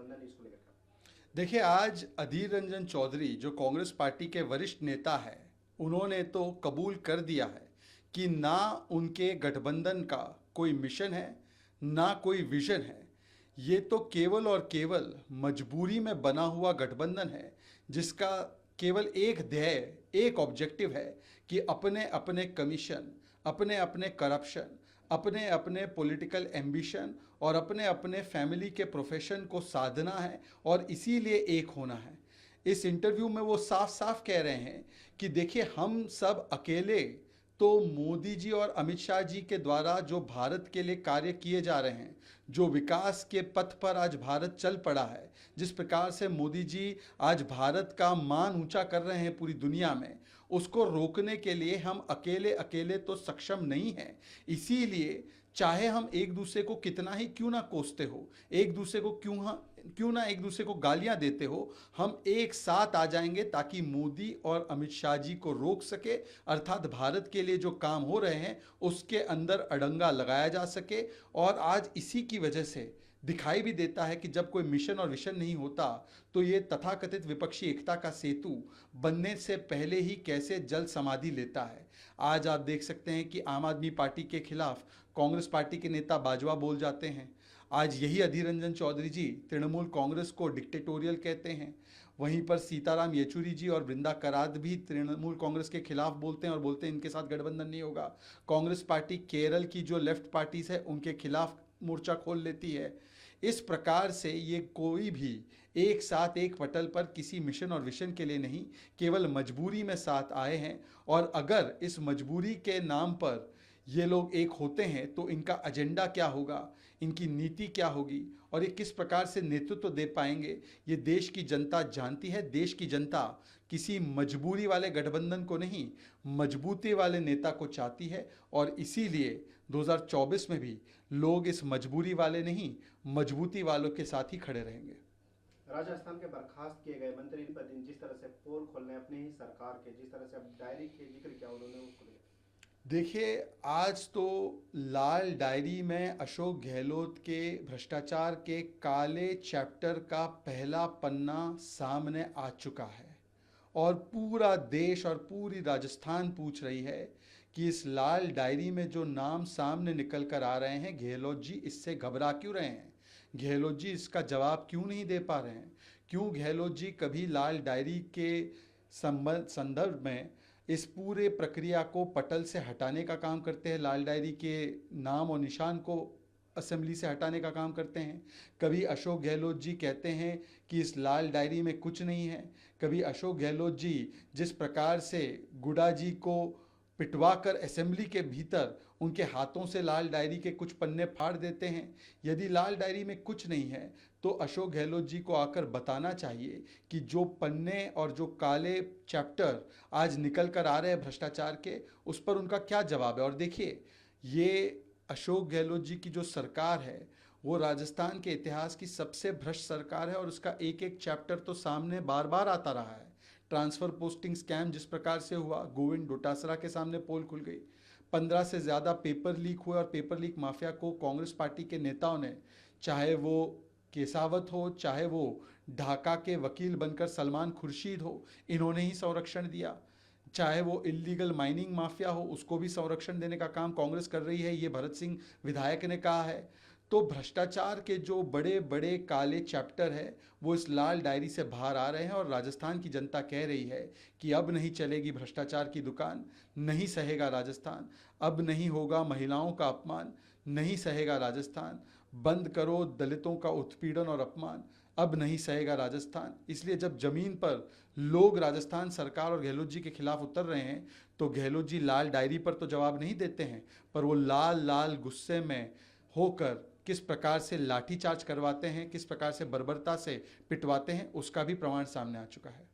गठबंधन, इसको लेकर? देखिए, आज अधीर रंजन चौधरी जो कांग्रेस पार्टी के वरिष्ठ नेता है, उन्होंने तो कबूल कर दिया है कि ना उनके गठबंधन का कोई मिशन है, ना कोई विजन है। ये तो केवल और केवल मजबूरी में बना हुआ गठबंधन है, जिसका केवल एक ध्येय, एक ऑब्जेक्टिव है कि अपने अपने कमीशन, अपने अपने करप्शन, अपने अपने पॉलिटिकल एम्बिशन और अपने अपने फैमिली के प्रोफेशन को साधना है और इसीलिए एक होना है। इस इंटरव्यू में वो साफ साफ कह रहे हैं कि देखिए, हम सब अकेले तो मोदी जी और अमित शाह जी के द्वारा जो भारत के लिए कार्य किए जा रहे हैं, जो विकास के पथ पर आज भारत चल पड़ा है, जिस प्रकार से मोदी जी आज भारत का मान ऊंचा कर रहे हैं पूरी दुनिया में, उसको रोकने के लिए हम अकेले अकेले तो सक्षम नहीं हैं। इसीलिए चाहे हम एक दूसरे को कितना ही क्यों ना कोसते हो, एक दूसरे को क्यों ना एक दूसरे को गालियां देते हो, हम एक साथ आ जाएंगे ताकि मोदी और अमित शाह जी को रोक सके, अर्थात भारत के लिए जो काम हो रहे हैं उसके अंदर अड़ंगा लगाया जा सके। और आज इसी की वजह से दिखाई भी देता है कि जब कोई मिशन और विशन नहीं होता तो ये तथाकथित विपक्षी एकता का सेतु बनने से पहले ही कैसे जल समाधि लेता है। आज आप देख सकते हैं कि आम आदमी पार्टी के खिलाफ कांग्रेस पार्टी के नेता बाजवा बोल जाते हैं। आज यही अधीर रंजन चौधरी जी तृणमूल कांग्रेस को डिक्टेटोरियल कहते हैं। वहीं पर सीताराम येचुरी जी और वृंदा करात भी तृणमूल कांग्रेस के खिलाफ बोलते हैं और बोलते हैं इनके साथ गठबंधन नहीं होगा। कांग्रेस पार्टी केरल की जो लेफ्ट पार्टीज है उनके खिलाफ मोर्चा खोल लेती है। इस प्रकार से ये कोई भी एक साथ एक पटल पर किसी मिशन और विशन के लिए नहीं, केवल मजबूरी में साथ आए हैं। और अगर इस मजबूरी के नाम पर ये लोग एक होते हैं तो इनका एजेंडा क्या होगा, इनकी नीति क्या होगी और ये किस प्रकार से नेतृत्व दे पाएंगे, ये देश की जनता जानती है। देश की जनता किसी मजबूरी वाले गठबंधन को नहीं, मजबूती वाले नेता को चाहती है। और इसीलिए 2024 में भी लोग इस मजबूरी वाले नहीं, मजबूती वालों के साथ ही खड़े रहेंगे। राजस्थान के बर्खास्त किए गए मंत्री पर जिस तरह से पोल खोलने अपनी ही सरकार के, जिस तरह से अब डायरी के जिक्र किया उन्होंने, उसको लेकर? देखिए, आज तो लाल डायरी में अशोक गहलोत के भ्रष्टाचार के काले चैप्टर का पहला पन्ना सामने आ चुका है और पूरा देश और पूरी राजस्थान पूछ रही है कि इस लाल डायरी में जो नाम सामने निकल कर आ रहे हैं, गहलोत जी इससे घबरा क्यों रहे हैं, गहलोत जी इसका जवाब क्यों नहीं दे पा रहे हैं, क्यों गहलोत जी कभी लाल डायरी के संदर्भ में इस पूरे प्रक्रिया को पटल से हटाने का काम करते हैं, लाल डायरी के नाम और निशान को असेंबली से हटाने का काम करते हैं। कभी अशोक गहलोत जी कहते हैं कि इस लाल डायरी में कुछ नहीं है, कभी अशोक गहलोत जी जिस प्रकार से गुडा जी को पिटवा कर असेंबली के भीतर उनके हाथों से लाल डायरी के कुछ पन्ने फाड़ देते हैं। यदि लाल डायरी में कुछ नहीं है तो अशोक गहलोत जी को आकर बताना चाहिए कि जो पन्ने और जो काले चैप्टर आज निकल कर आ रहे हैं भ्रष्टाचार के, उस पर उनका क्या जवाब है। और देखिए, ये अशोक गहलोत जी की जो सरकार है वो राजस्थान के इतिहास की सबसे भ्रष्ट सरकार है और उसका एक एक चैप्टर तो सामने बार बार आता रहा है। ट्रांसफ़र पोस्टिंग स्कैम जिस प्रकार से हुआ, गोविंद डोटासरा के सामने पोल खुल गई, 15 से ज़्यादा पेपर लीक हुए और पेपर लीक माफिया को कांग्रेस पार्टी के नेताओं ने, चाहे वो केसावत हो, चाहे वो ढाका के वकील बनकर सलमान खुर्शीद हो, इन्होंने ही संरक्षण दिया। चाहे वो इलीगल माइनिंग माफिया हो, उसको भी संरक्षण देने का काम कांग्रेस कर रही है, ये भरत सिंह विधायक ने कहा है। तो भ्रष्टाचार के जो बड़े बड़े काले चैप्टर है वो इस लाल डायरी से बाहर आ रहे हैं और राजस्थान की जनता कह रही है कि अब नहीं चलेगी भ्रष्टाचार की दुकान, नहीं सहेगा राजस्थान, अब नहीं होगा महिलाओं का अपमान, नहीं सहेगा राजस्थान, बंद करो दलितों का उत्पीड़न और अपमान, अब नहीं सहेगा राजस्थान। इसलिए जब जमीन पर लोग राजस्थान सरकार और गहलोत जी के खिलाफ उतर रहे हैं तो गहलोत जी लाल डायरी पर तो जवाब नहीं देते हैं, पर वो लाल लाल गुस्से में होकर किस प्रकार से लाठीचार्ज करवाते हैं, किस प्रकार से बर्बरता से पिटवाते हैं, उसका भी प्रमाण सामने आ चुका है।